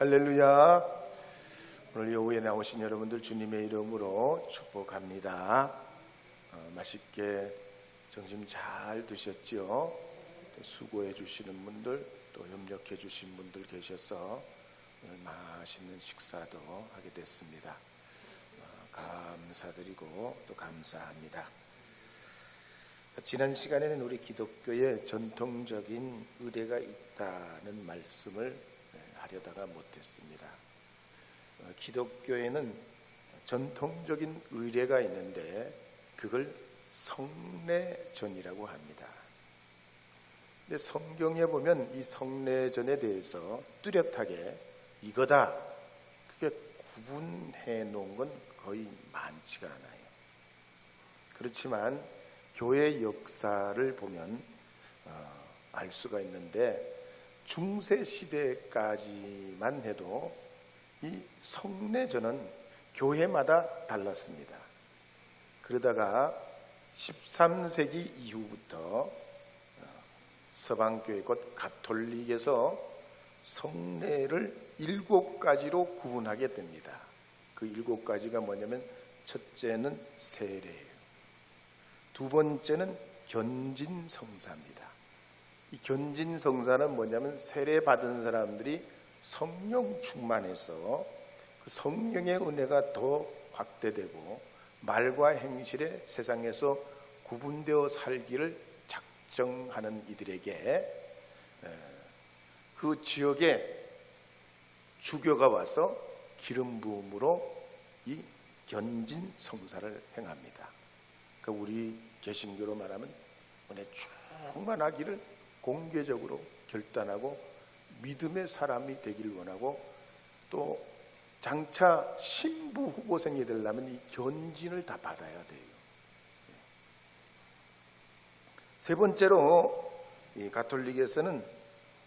할렐루야. 오늘 여우에 나오신 여러분들 주님의 이름으로 축복합니다. 맛있게 점심 잘 드셨지요? 또 수고해 주시는 분들, 또 협력해 주신 분들 계셔서 오늘 맛있는 식사도 하게 됐습니다. 감사드리고 또 감사합니다. 지난 시간에는 우리 기독교에 전통적인 의례가 있다는 말씀을 하려다가 못했습니다. 기독교에는 전통적인 의례가 있는데 그걸 성례전이라고 합니다. 근데 성경에 보면 이 성례전에 대해서 뚜렷하게 이거다, 그게 구분해 놓은 건 거의 많지가 않아요. 그렇지만 교회 역사를 보면 알 수가 있는데 중세 시대까지만 해도 이 성례전은 교회마다 달랐습니다. 그러다가 13세기 이후부터 서방교회 곧 가톨릭에서 성례를 7가지로 구분하게 됩니다. 그 7가지가 뭐냐면, 첫째는 세례예요. 두 번째는 견진성사입니다. 이 견진성사는 뭐냐면, 세례 받은 사람들이 성령 충만해서 그 성령의 은혜가 더 확대되고 말과 행실에 세상에서 구분되어 살기를 작정하는 이들에게 그 지역에 주교가 와서 기름 부음으로 이 견진성사를 행합니다. 그러니까 우리 개신교로 말하면 은혜 충만하기를 공개적으로 결단하고 믿음의 사람이 되길 원하고, 또 장차 신부 후보생이 되려면 이 견진을 다 받아야 돼요. 세 번째로 이 가톨릭에서는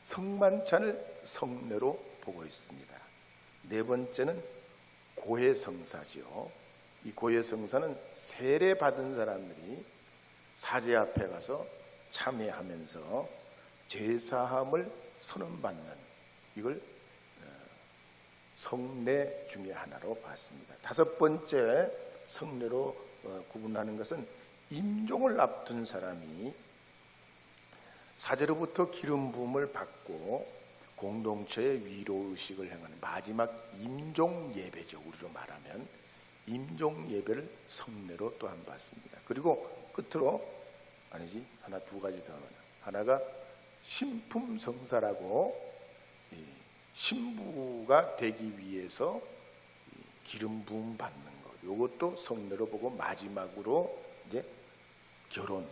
성만찬을 성례로 보고 있습니다. 네 번째는 고해성사죠. 이 고해성사는 세례 받은 사람들이 사제 앞에 가서 참회하면서 제사함을 선언받는, 이걸 성례 중에 하나로 봤습니다. 다섯 번째 성례로 구분하는 것은 임종을 앞둔 사람이 사제로부터 기름 부음을 받고 공동체의 위로 의식을 행하는 마지막 임종 예배죠. 우리로 말하면 임종 예배를 성례로 또한 봤습니다. 그리고 끝으로, 아니지, 하나 두 가지 더, 하나가 신품성사라고 신부가 되기 위해서 기름 부음 받는 것, 이것도 성례로 보고 마지막으로 이제 결혼을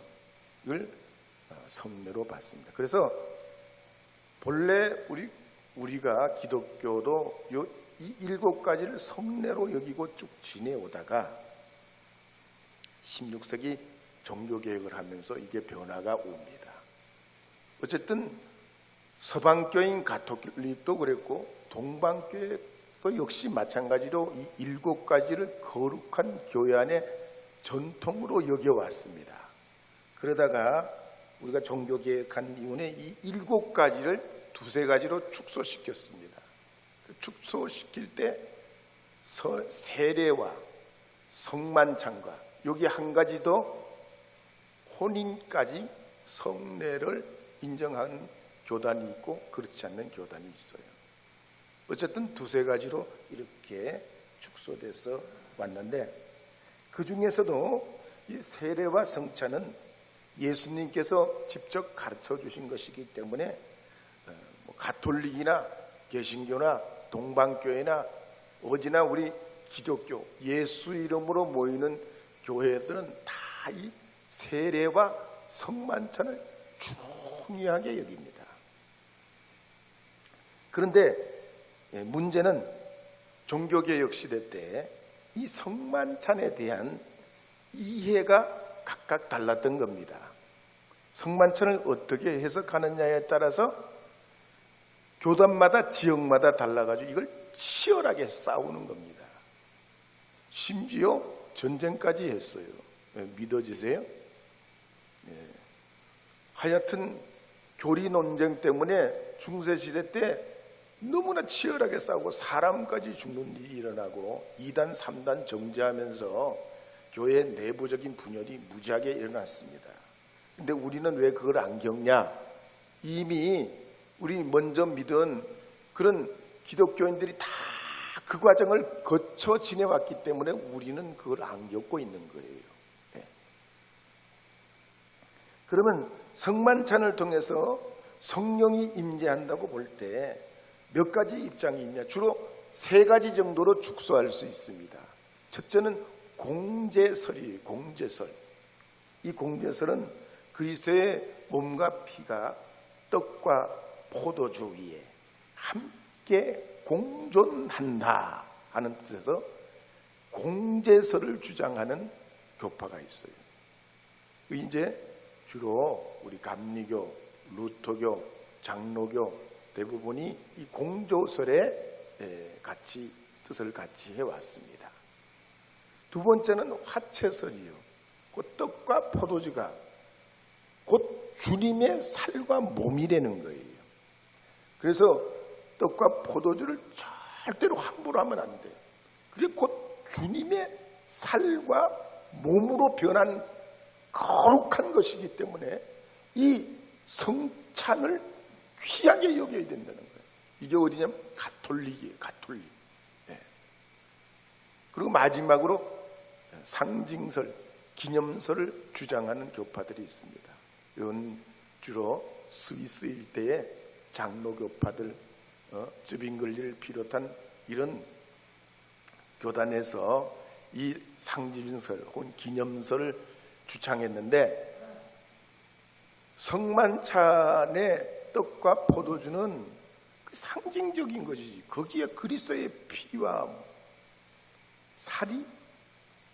성례로 봤습니다. 그래서 본래 우리가 기독교도 이 7가지를 성례로 여기고 쭉 지내오다가 16세기 종교개혁을 하면서 이게 변화가 옵니다. 어쨌든 서방교인 가톨릭도 그랬고 동방교회도 역시 마찬가지로 이 7가지를 거룩한 교회 안에 전통으로 여겨왔습니다. 그러다가 우리가 종교개혁한 이후에 이 7가지를 두세 가지로 축소시켰습니다. 축소시킬 때 세례와 성만찬과 여기 한 가지 더 혼인까지 성례를 인정하는 교단이 있고 그렇지 않는 교단이 있어요. 어쨌든 두세 가지로 이렇게 축소돼서 왔는데, 그 중에서도 이 세례와 성찬은 예수님께서 직접 가르쳐 주신 것이기 때문에 가톨릭이나 개신교나 동방교회나 어디나 우리 기독교 예수 이름으로 모이는 교회들은 다 이 세례와 성만찬을 중요하게 여깁니다. 그런데 문제는 종교개혁 시대 때 이 성만찬에 대한 이해가 각각 달랐던 겁니다. 성만찬을 어떻게 해석하느냐에 따라서 교단마다 지역마다 달라가지고 이걸 치열하게 싸우는 겁니다. 심지어 전쟁까지 했어요. 믿어지세요? 하여튼 교리 논쟁 때문에 중세시대 때 너무나 치열하게 싸우고 사람까지 죽는 일이 일어나고 2단 3단 정죄하면서 교회 내부적인 분열이 무지하게 일어났습니다. 근데 우리는 왜 그걸 안 겪냐? 이미 우리 먼저 믿은 그런 기독교인들이 다 그 과정을 거쳐 지내왔기 때문에 우리는 그걸 안 겪고 있는 거예요. 네. 그러면 성만찬을 통해서 성령이 임재한다고 볼 때 몇 가지 입장이 있냐? 주로 3가지 정도로 축소할 수 있습니다. 첫째는 공제설이에요. 공제설. 이 공제설은 그리스도의 몸과 피가 떡과 포도주 위에 함께 공존한다 하는 뜻에서 공제설을 주장하는 교파가 있어요. 이제 주로 우리 감리교, 루터교, 장로교 대부분이 이 공조설에 같이 뜻을 같이 해왔습니다. 두 번째는 화채설이요. 그 떡과 포도주가 곧 주님의 살과 몸이라는 거예요. 그래서 떡과 포도주를 절대로 함부로 하면 안 돼요. 그게 곧 주님의 살과 몸으로 변한 거룩한 것이기 때문에 이 성찬을 귀하게 여겨야 된다는 거예요. 이게 어디냐면 가톨릭이에요. 가톨릭. 네. 그리고 마지막으로 상징설, 기념설을 주장하는 교파들이 있습니다. 이건 주로 스위스 일대의 장로교파들, 쯔빙글리를 비롯한 이런 교단에서 이 상징설 혹은 기념설을 주창했는데, 성만찬의 떡과 포도주는 상징적인 것이지 거기에 그리스도의 피와 살이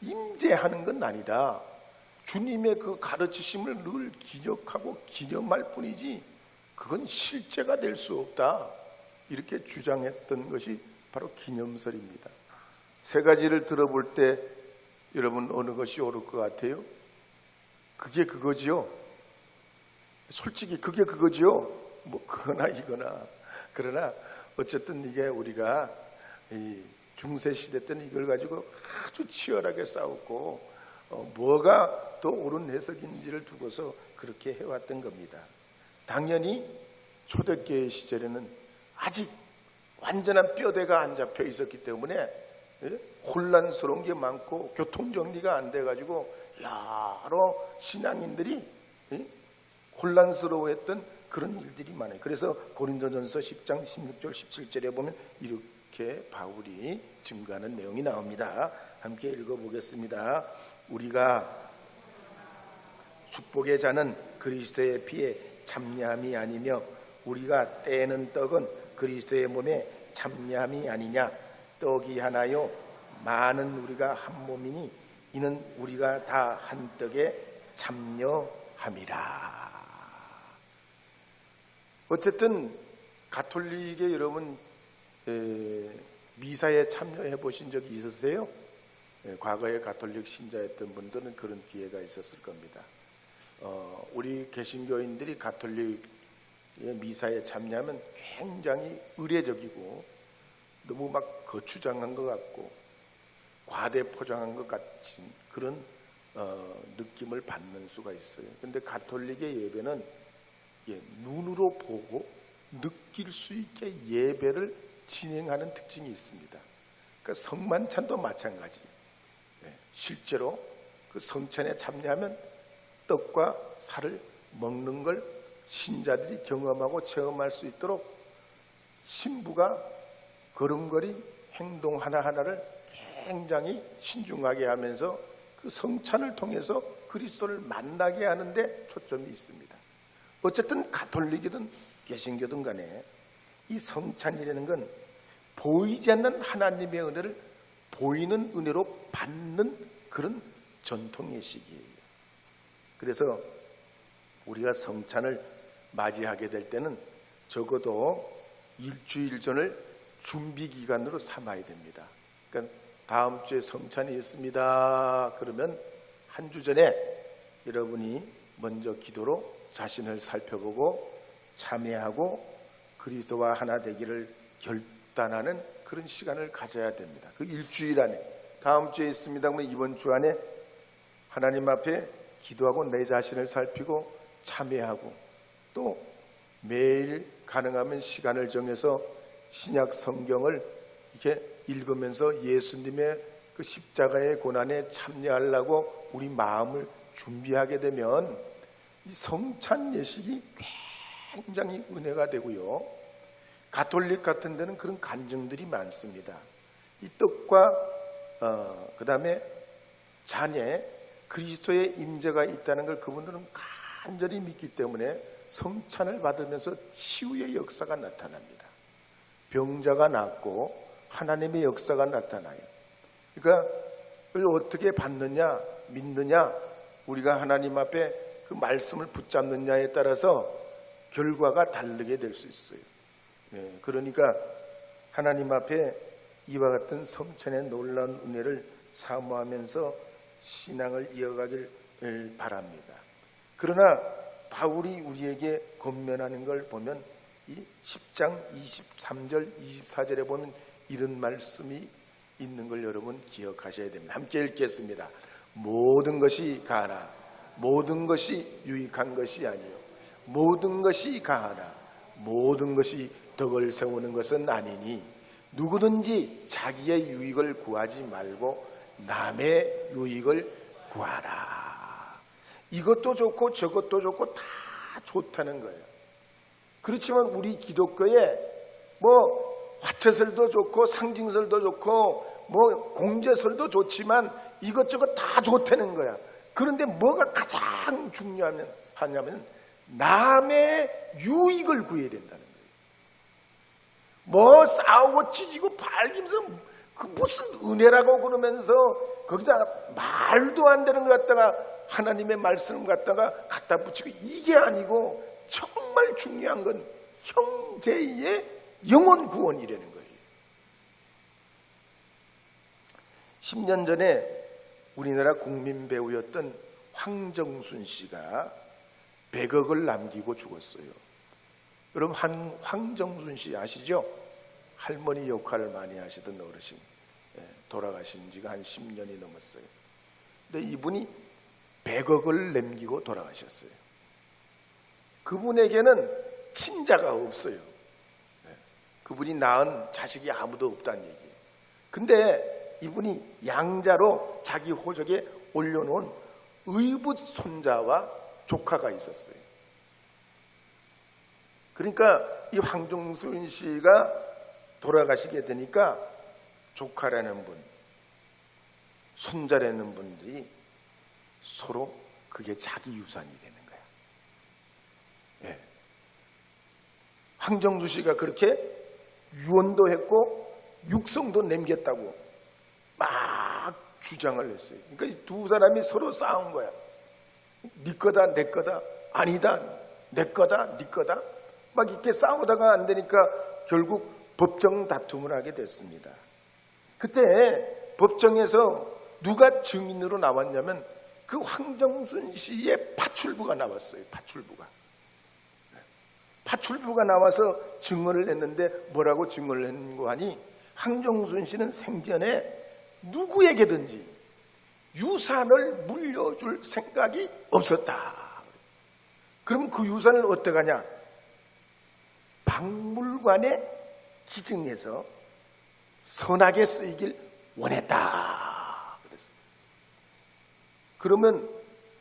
임재하는 건 아니다. 주님의 그 가르치심을 늘 기억하고 기념할 뿐이지 그건 실제가 될 수 없다. 이렇게 주장했던 것이 바로 기념설입니다. 3가지를 들어볼 때 여러분 어느 것이 옳을 것 같아요? 그게 그거지요. 솔직히 그게 그거지요. 뭐 그거나 이거나. 그러나 어쨌든 이게 우리가 이 중세시대 때는 이걸 가지고 아주 치열하게 싸웠고 뭐가 더 옳은 해석인지를 두고서 그렇게 해왔던 겁니다. 당연히 초대교회 시절에는 아직 완전한 뼈대가 안 잡혀 있었기 때문에 혼란스러운 게 많고 교통정리가 안 돼가지고 여러 신앙인들이 혼란스러워했던 그런 일들이 많아요. 그래서 고린도전서 10장 16절 17절에 보면 이렇게 바울이 증거하는 내용이 나옵니다. 함께 읽어보겠습니다. 우리가 축복의 자는 그리스도의 피에 참여함이 아니며 우리가 떼는 떡은 그리스도의 몸에 참여함이 아니냐. 떡이 하나요 많은 우리가 한 몸이니 이는 우리가 다 한 떡에 참여함이라. 어쨌든 가톨릭에 여러분 미사에 참여해 보신 적이 있으세요? 과거에 가톨릭 신자였던 분들은 그런 기회가 있었을 겁니다. 우리 개신교인들이 가톨릭 미사에 참여하면 굉장히 의례적이고 너무 막 거추장한 것 같고 과대 포장한 것 같은 그런 느낌을 받는 수가 있어요. 그런데 가톨릭의 예배는 눈으로 보고 느낄 수 있게 예배를 진행하는 특징이 있습니다. 그러니까 성만찬도 마찬가지. 실제로 그 성찬에 참여하면 떡과 살을 먹는 걸 신자들이 경험하고 체험할 수 있도록 신부가 걸음걸이 행동 하나하나를 굉장히 신중하게 하면서 그 성찬을 통해서 그리스도를 만나게 하는데 초점이 있습니다. 어쨌든 가톨릭이든 개신교든 간에 이 성찬이라는 건 보이지 않는 하나님의 은혜를 보이는 은혜로 받는 그런 전통의식이에요. 그래서 우리가 성찬을 맞이하게 될 때는 적어도 일주일 전을 준비 기간으로 삼아야 됩니다. 그러니까 다음 주에 성찬이 있습니다. 그러면 한 주 전에 여러분이 먼저 기도로 자신을 살펴보고 참회하고 그리스도와 하나 되기를 결단하는 그런 시간을 가져야 됩니다. 그 일주일 안에, 다음 주에 있습니다만 이번 주 안에 하나님 앞에 기도하고 내 자신을 살피고 참회하고, 또 매일 가능하면 시간을 정해서 신약 성경을 이렇게 읽으면서 예수님의 그 십자가의 고난에 참여하려고 우리 마음을 준비하게 되면 이 성찬 예식이 굉장히 은혜가 되고요. 가톨릭 같은 데는 그런 간증들이 많습니다. 이 떡과 그 다음에 잔에 그리스도의 임재가 있다는 걸 그분들은 간절히 믿기 때문에 성찬을 받으면서 치유의 역사가 나타납니다. 병자가 낫고 하나님의 역사가 나타나요. 그러니까 그걸 어떻게 받느냐, 믿느냐, 우리가 하나님 앞에 그 말씀을 붙잡느냐에 따라서 결과가 다르게 될 수 있어요. 그러니까 하나님 앞에 이와 같은 성찬의 놀라운 은혜를 사모하면서 신앙을 이어가길 바랍니다. 그러나 바울이 우리에게 권면하는 걸 보면 이 10장 23절 24절에 보면 이런 말씀이 있는 걸 여러분 기억하셔야 됩니다. 함께 읽겠습니다. 모든 것이 가하나 모든 것이 유익한 것이 아니요 모든 것이 가하나 모든 것이 덕을 세우는 것은 아니니 누구든지 자기의 유익을 구하지 말고 남의 유익을 구하라. 이것도 좋고 저것도 좋고 다 좋다는 거예요. 그렇지만 우리 기독교에 뭐 화채설도 좋고 상징설도 좋고 뭐 공제설도 좋지만 이것저것 다 좋다는 거야. 그런데 뭐가 가장 중요하냐면 남의 유익을 구해야 된다는 거예요. 뭐 싸우고 찢고 발기면서 그 무슨 은혜라고 그러면서 거기다 말도 안 되는 걸 갖다가 하나님의 말씀을 갖다 붙이고, 이게 아니고 정말 중요한 건 형제의 영혼 구원이라는 거예요. 10년 전에 우리나라 국민 배우였던 황정순 씨가 100억을 남기고 죽었어요. 여러분 황정순 씨 아시죠? 할머니 역할을 많이 하시던 어르신, 돌아가신 지가 한 10년이 넘었어요. 근데 이분이 100억을 남기고 돌아가셨어요. 그분에게는 친자가 없어요. 그분이 낳은 자식이 아무도 없다는 얘기예요. 근데 이분이 양자로 자기 호적에 올려놓은 의붓 손자와 조카가 있었어요. 그러니까 이 황정순 씨가 돌아가시게 되니까 조카라는 분, 손자라는 분들이 서로 그게 자기 유산이 되는 거야. 황정순 씨가 그렇게 유언도 했고 육성도 남겼다고 막 주장을 했어요. 그러니까 이 두 사람이 서로 싸운 거야. 네 거다 내 거다, 아니다 내 거다 네 거다, 막 이렇게 싸우다가 안 되니까 결국 법정 다툼을 하게 됐습니다. 그때 법정에서 누가 증인으로 나왔냐면 그 황정순 씨의 파출부가 나왔어요. 파출부가 나와서 증언을 했는데 뭐라고 증언을 했는고 하니, 황정순 씨는 생전에 누구에게든지 유산을 물려줄 생각이 없었다. 그럼 그 유산을 어떻게 하냐? 박물관에 기증해서 선하게 쓰이길 원했다. 그랬어요. 그러면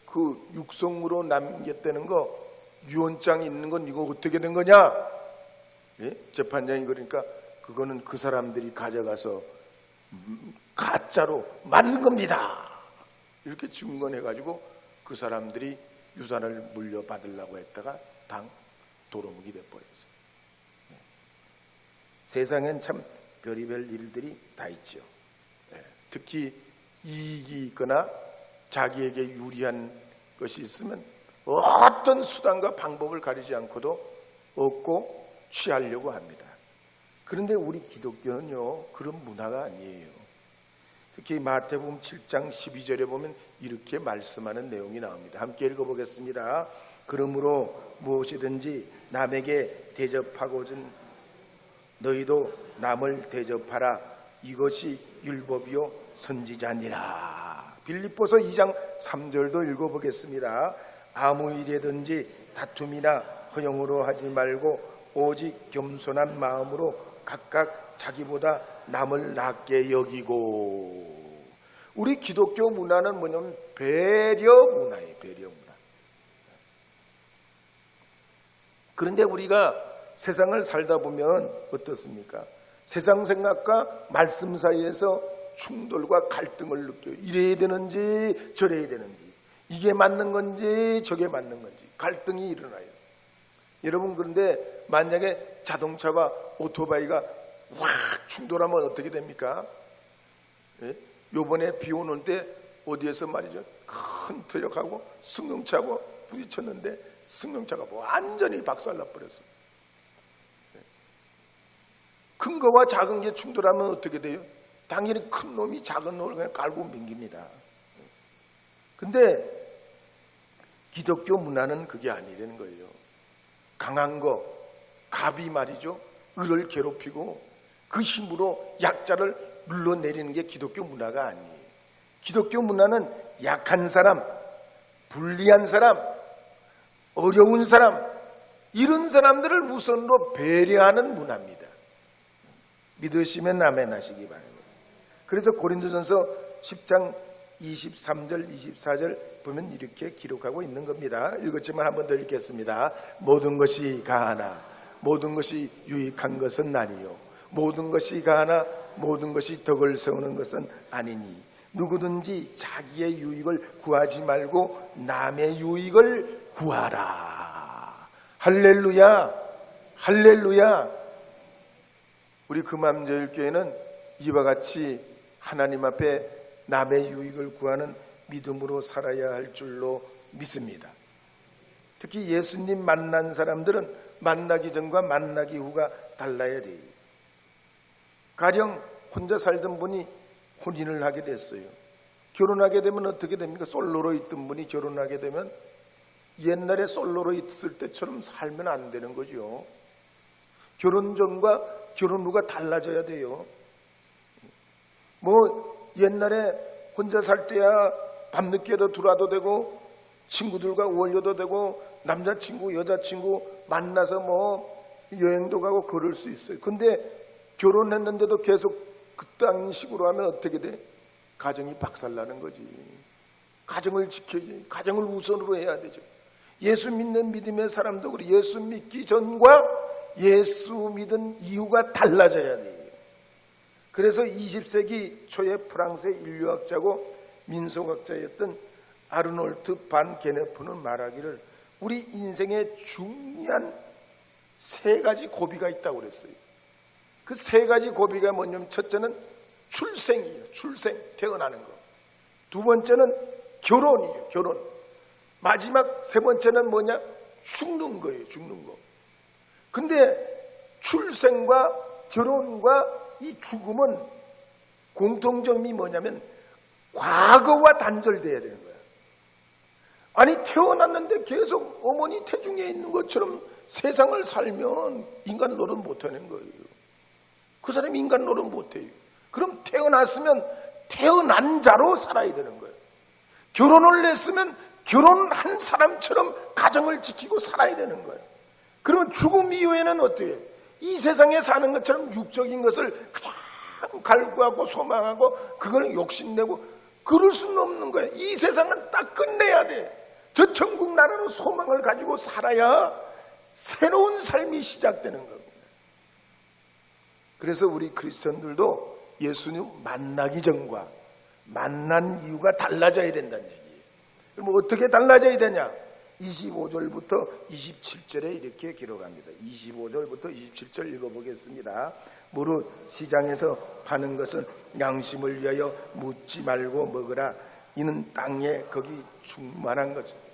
그 육성으로 남겼다는 거, 유언장이 있는 건 이거 어떻게 된 거냐? 재판장이 그러니까 그거는 그 사람들이 가져가서 가짜로 만든 겁니다. 이렇게 증언해가지고 그 사람들이 유산을 물려받으려고 했다가 당 도루묵이 돼버렸어요. 세상엔 참 별의별 일들이 다 있죠. 특히 이익이 있거나 자기에게 유리한 것이 있으면 어떤 수단과 방법을 가리지 않고도 얻고 취하려고 합니다. 그런데 우리 기독교는요, 그런 문화가 아니에요. 특히 마태복음 7장 12절에 보면 이렇게 말씀하는 내용이 나옵니다. 함께 읽어보겠습니다. 그러므로 무엇이든지 남에게 대접하고는 너희도 남을 대접하라. 이것이 율법이요 선지자니라. 빌립보서 2장 3절도 읽어보겠습니다. 아무 일이든지 다툼이나 허용으로 하지 말고 오직 겸손한 마음으로 각각 자기보다 남을 낮게 여기고. 우리 기독교 문화는 뭐냐면 배려 문화예요. 배려 문화. 그런데 우리가 세상을 살다 보면 어떻습니까? 세상 생각과 말씀 사이에서 충돌과 갈등을 느껴요. 이래야 되는지 저래야 되는지, 이게 맞는 건지 저게 맞는 건지 갈등이 일어나요. 여러분, 그런데 만약에 자동차와 오토바이가 확 충돌하면 어떻게 됩니까? 예? 요번에 비 오는 때 어디에서 말이죠, 큰 트럭하고 승용차하고 부딪혔는데 승용차가 완전히 박살나 버렸어요. 큰 거와 작은 게 충돌하면 어떻게 돼요? 당연히 큰 놈이 작은 놈을 그냥 깔고 맹깁니다. 근데 기독교 문화는 그게 아니라는 거예요. 강한 거, 갑이 말이죠, 을을 괴롭히고 그 힘으로 약자를 눌러내리는 게 기독교 문화가 아니에요. 기독교 문화는 약한 사람, 불리한 사람, 어려운 사람, 이런 사람들을 우선으로 배려하는 문화입니다. 믿으시면 아멘 하시기 바랍니다. 그래서 고린도전서 10장 23절 24절 보면 이렇게 기록하고 있는 겁니다. 읽었지만 한번 더 읽겠습니다. 모든 것이 가하나 모든 것이 유익한 것은 아니요 모든 것이 가하나 모든 것이 덕을 세우는 것은 아니니 누구든지 자기의 유익을 구하지 말고 남의 유익을 구하라. 할렐루야, 할렐루야. 우리 금암제일교회는 이와 같이 하나님 앞에 남의 유익을 구하는 믿음으로 살아야 할 줄로 믿습니다. 특히 예수님 만난 사람들은 만나기 전과 만나기 후가 달라야 돼요. 가령 혼자 살던 분이 혼인을 하게 됐어요. 결혼하게 되면 어떻게 됩니까? 솔로로 있던 분이 결혼하게 되면 옛날에 솔로로 있을 때처럼 살면 안 되는 거죠. 결혼 전과 결혼 후가 달라져야 돼요. 뭐 옛날에 혼자 살 때야 밤늦게도 들어와도 되고 친구들과 어울려도 되고 남자친구 여자친구 만나서 뭐 여행도 가고 그럴 수 있어요. 근데 결혼했는데도 계속 그딴 식으로 하면 어떻게 돼? 가정이 박살나는 거지. 가정을 지켜야지. 가정을 우선으로 해야 되죠. 예수 믿는 믿음의 사람도 그래. 예수 믿기 전과 예수 믿은 이유가 달라져야 돼요. 그래서 20세기 초의 프랑스의 인류학자고 민속학자였던 아르놀트 반 게네프는 말하기를 우리 인생에 중요한 세 가지 고비가 있다고 그랬어요. 그 세 가지 고비가 뭐냐면 첫째는 출생이에요. 출생, 태어나는 거. 두 번째는 결혼이에요. 결혼. 마지막 세 번째는 뭐냐? 죽는 거예요. 죽는 거. 근데 출생과 결혼과 이 죽음은 공통점이 뭐냐면 과거와 단절돼야 되는 거야. 아니 태어났는데 계속 어머니 태중에 있는 것처럼 세상을 살면 인간 노릇 못하는 거예요. 그 사람이 인간 노릇 못해요. 그럼 태어났으면 태어난 자로 살아야 되는 거예요. 결혼을 했으면 결혼한 사람처럼 가정을 지키고 살아야 되는 거예요. 그러면 죽음 이후에는 어떻게 해요? 이 세상에 사는 것처럼 육적인 것을 그냥 갈구하고 소망하고 그걸 욕심내고 그럴 수는 없는 거예요. 이 세상은 딱 끝내야 돼. 저 천국 나라로 소망을 가지고 살아야 새로운 삶이 시작되는 겁니다. 그래서 우리 크리스천들도 예수님 만나기 전과 만난 이유가 달라져야 된다는 얘기예요. 그럼 어떻게 달라져야 되냐? 25절부터 27절에 이렇게 기록합니다. 25절부터 27절 읽어보겠습니다. 무릇 시장에서 파는 것은 양심을 위하여 묻지 말고 먹으라. 이는 땅에 거기 충만한 것이다.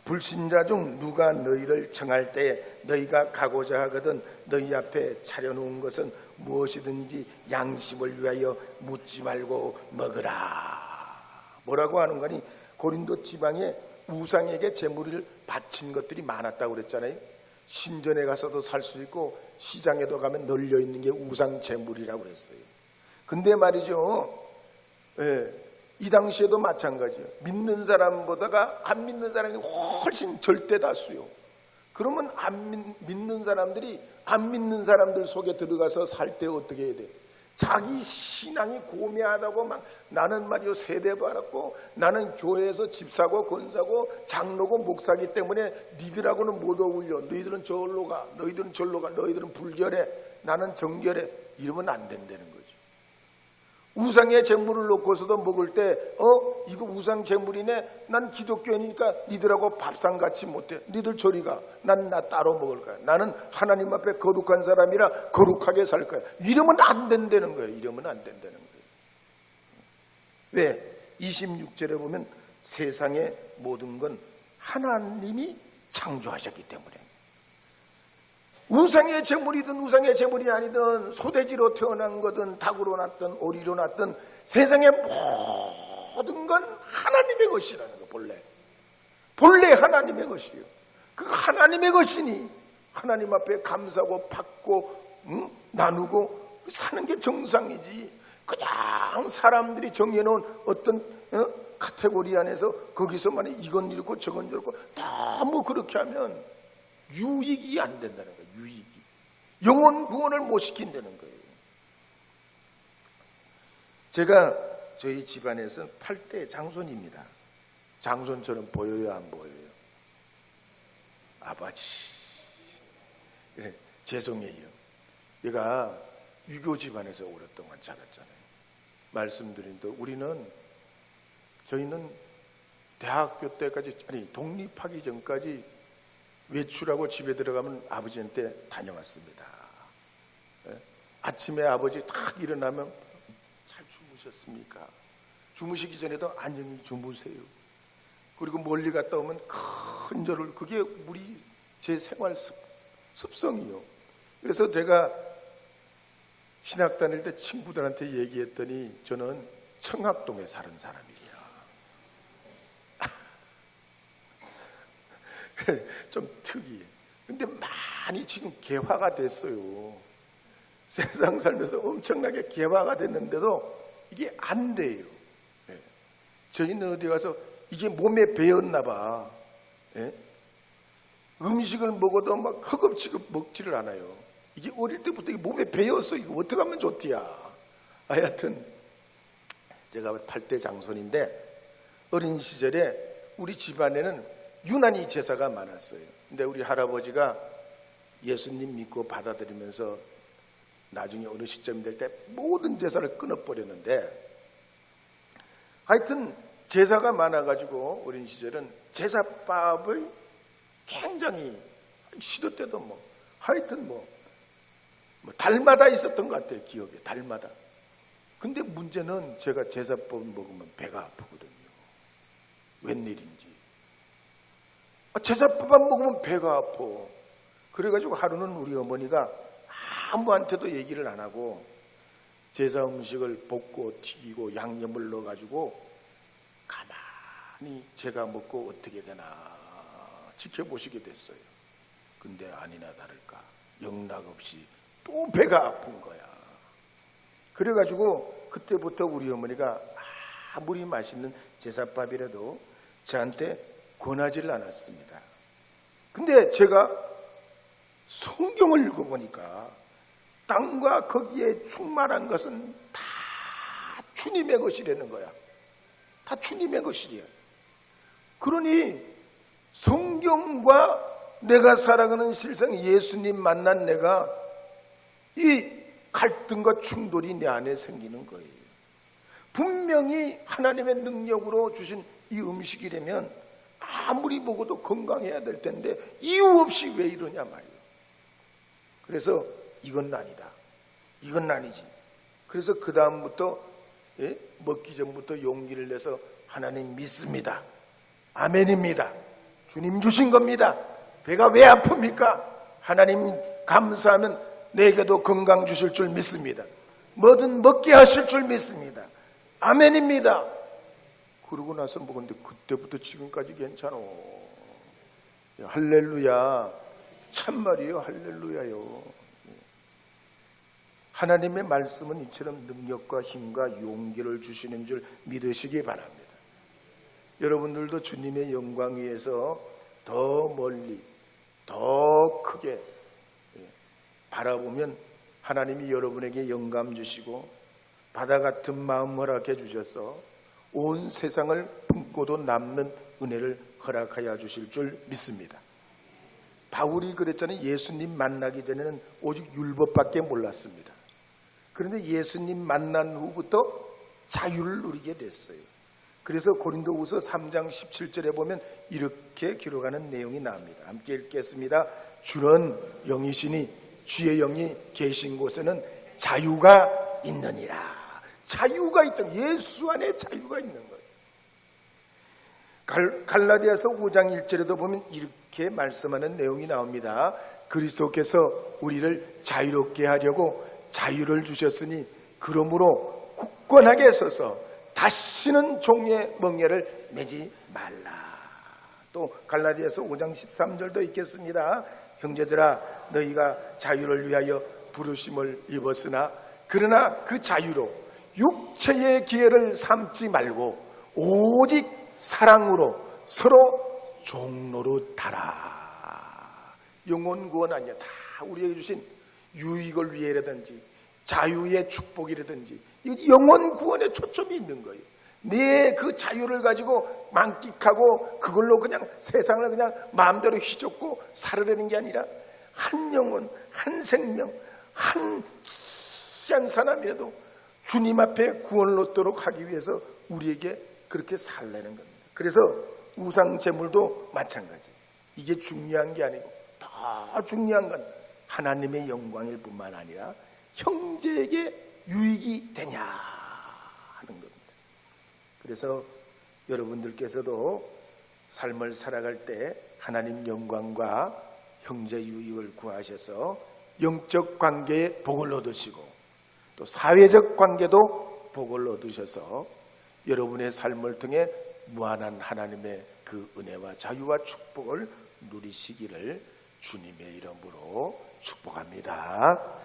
불신자 중 누가 너희를 청할 때에 너희가 가고자 하거든 너희 앞에 차려놓은 것은 무엇이든지 양심을 위하여 묻지 말고 먹으라. 뭐라고 하는 거니? 고린도 지방에 우상에게 제물을 바친 것들이 많았다고 그랬잖아요. 신전에 가서도 살 수 있고 시장에도 가면 널려 있는 게 우상 제물이라고 그랬어요. 근데 말이죠, 이 당시에도 마찬가지예요. 믿는 사람보다가 안 믿는 사람이 훨씬 절대 다수요. 그러면 안 믿는 사람들이 안 믿는 사람들 속에 들어가서 살 때 어떻게 해야 돼? 자기 신앙이 고매하다고 막 나는 말이요 세대 받았고 나는 교회에서 집사고 권사고 장로고 목사기 때문에 니들하고는 못 어울려. 너희들은 저기로 가. 너희들은 저기로 가. 너희들은 불결해. 나는 정결해. 이러면 안 된다는 거죠. 우상의 제물을 놓고서도 먹을 때 이거 우상 제물이네. 난 기독교인이니까 니들하고 밥상 같이 못해. 니들 저리 가. 난 나 따로 먹을 거야. 나는 하나님 앞에 거룩한 사람이라 거룩하게 살 거야. 이러면 안 된다는 거예요. 이러면 안 된다는 거예요. 왜? 26절에 보면 세상의 모든 건 하나님이 창조하셨기 때문에 우상의 제물이든 우상의 제물이 아니든 소돼지로 태어난 거든 닭으로 났든 오리로 났든 세상의 모든 건 하나님의 것이라는 거. 본래 하나님의 것이에요. 그 하나님의 것이니 하나님 앞에 감사하고 받고 나누고 사는 게 정상이지. 그냥 사람들이 정해놓은 어떤 카테고리 안에서 거기서만 이건 이렇고 저건 저렇고 너무 그렇게 하면 유익이 안 된다는 거예요. 유익이. 영혼 구원을 못 시킨다는 거예요. 제가 저희 집안에서 8대 장손입니다. 장손처럼 보여요, 안 보여요? 아버지. 그래, 죄송해요. 얘가 유교 집안에서 오랫동안 자랐잖아요. 말씀드린 대로 저희는 대학교 때까지, 독립하기 전까지 외출하고 집에 들어가면 아버지한테 다녀왔습니다. 아침에 아버지 딱 일어나면 잘 주무셨습니까? 주무시기 전에도 안녕히 주무세요. 그리고 멀리 갔다 오면 큰 절을, 그게 제 생활 습성이요. 그래서 제가 신학 다닐 때 친구들한테 얘기했더니 저는 청학동에 사는 사람이에요. 좀 특이해. 근데 많이 지금 개화가 됐어요. 세상 살면서 엄청나게 개화가 됐는데도 이게 안 돼요. 저희는 어디 가서 이게 몸에 배었나 봐. 음식을 먹어도 막 허겁지겁 먹지를 않아요. 이게 어릴 때부터 이게 몸에 배었어. 이거 어떻게 하면 좋디야. 하여튼 제가 8대 장손인데 어린 시절에 우리 집안에는 유난히 제사가 많았어요. 근데 우리 할아버지가 예수님 믿고 받아들이면서 나중에 어느 시점이 될 때 모든 제사를 끊어버렸는데, 하여튼 제사가 많아가지고 어린 시절은 제사밥을 굉장히 시도 때도 하여튼 달마다 있었던 것 같아요. 기억에 달마다. 근데 문제는 제가 제사밥 먹으면 배가 아프거든요. 웬일인지. 제사밥만 먹으면 배가 아파. 그래가지고 하루는 우리 어머니가 아무한테도 얘기를 안 하고 제사 음식을 볶고 튀기고 양념을 넣어가지고 가만히 제가 먹고 어떻게 되나 지켜보시게 됐어요. 근데 아니나 다를까 영락없이 또 배가 아픈 거야. 그래가지고 그때부터 우리 어머니가 아무리 맛있는 제사밥이라도 저한테 권하지를 않았습니다. 근데 제가 성경을 읽어보니까 땅과 거기에 충만한 것은 다 주님의 것이라는 거야. 다 주님의 것이래요. 그러니 성경과 내가 살아가는 실상 예수님 만난 내가 이 갈등과 충돌이 내 안에 생기는 거예요. 분명히 하나님의 능력으로 주신 이 음식이라면 아무리 먹어도 건강해야 될 텐데 이유 없이 왜 이러냐 말이에요. 그래서 이건 아니다. 이건 아니지. 그래서 그 다음부터 먹기 전부터 용기를 내서 하나님 믿습니다. 아멘입니다. 주님 주신 겁니다. 배가 왜 아픕니까? 하나님 감사하면 내게도 건강 주실 줄 믿습니다. 뭐든 먹게 하실 줄 믿습니다. 아멘입니다. 그러고 나서 먹었는데 그때부터 지금까지 괜찮어. 할렐루야. 참말이에요. 할렐루야요. 하나님의 말씀은 이처럼 능력과 힘과 용기를 주시는 줄 믿으시기 바랍니다. 여러분들도 주님의 영광 위에서 더 멀리 더 크게 바라보면 하나님이 여러분에게 영감 주시고 바다 같은 마음 허락해 주셔서 온 세상을 품고도 남는 은혜를 허락하여 주실 줄 믿습니다. 바울이 그랬잖아요. 예수님 만나기 전에는 오직 율법밖에 몰랐습니다. 그런데 예수님 만난 후부터 자유를 누리게 됐어요. 그래서 고린도후서 3장 17절에 보면 이렇게 기록하는 내용이 나옵니다. 함께 읽겠습니다. 주는 영이시니 주의 영이 계신 곳에는 자유가 있느니라. 자유가 있다. 예수 안에 자유가 있는 거예요. 갈라디아서 5장 1절에도 보면 이렇게 말씀하는 내용이 나옵니다. 그리스도께서 우리를 자유롭게 하려고 자유를 주셨으니 그러므로 굳건하게 서서 다시는 종의 멍에를 매지 말라. 또 갈라디아서 5장 13절도 있겠습니다. 형제들아 너희가 자유를 위하여 부르심을 입었으나 그러나 그 자유로 육체의 기회를 삼지 말고 오직 사랑으로 서로 종노릇하라. 영혼 구원 아니야. 다 우리에게 주신 유익을 위해라든지 자유의 축복이라든지 영혼 구원에 초점이 있는 거예요. 내 그 자유를 가지고 만끽하고 그걸로 그냥 세상을 그냥 마음대로 휘젓고 살아내는 게 아니라 한 영혼, 한 생명, 한 귀한 사람이라도 주님 앞에 구원을 얻도록 하기 위해서 우리에게 그렇게 살라는 겁니다. 그래서 우상 제물도 마찬가지. 이게 중요한 게 아니고 더 중요한 건 하나님의 영광일 뿐만 아니라 형제에게 유익이 되냐 하는 겁니다. 그래서 여러분들께서도 삶을 살아갈 때 하나님 영광과 형제 유익을 구하셔서 영적 관계에 복을 얻으시고 또 사회적 관계도 복을 얻으셔서 여러분의 삶을 통해 무한한 하나님의 그 은혜와 자유와 축복을 누리시기를 주님의 이름으로 축복합니다.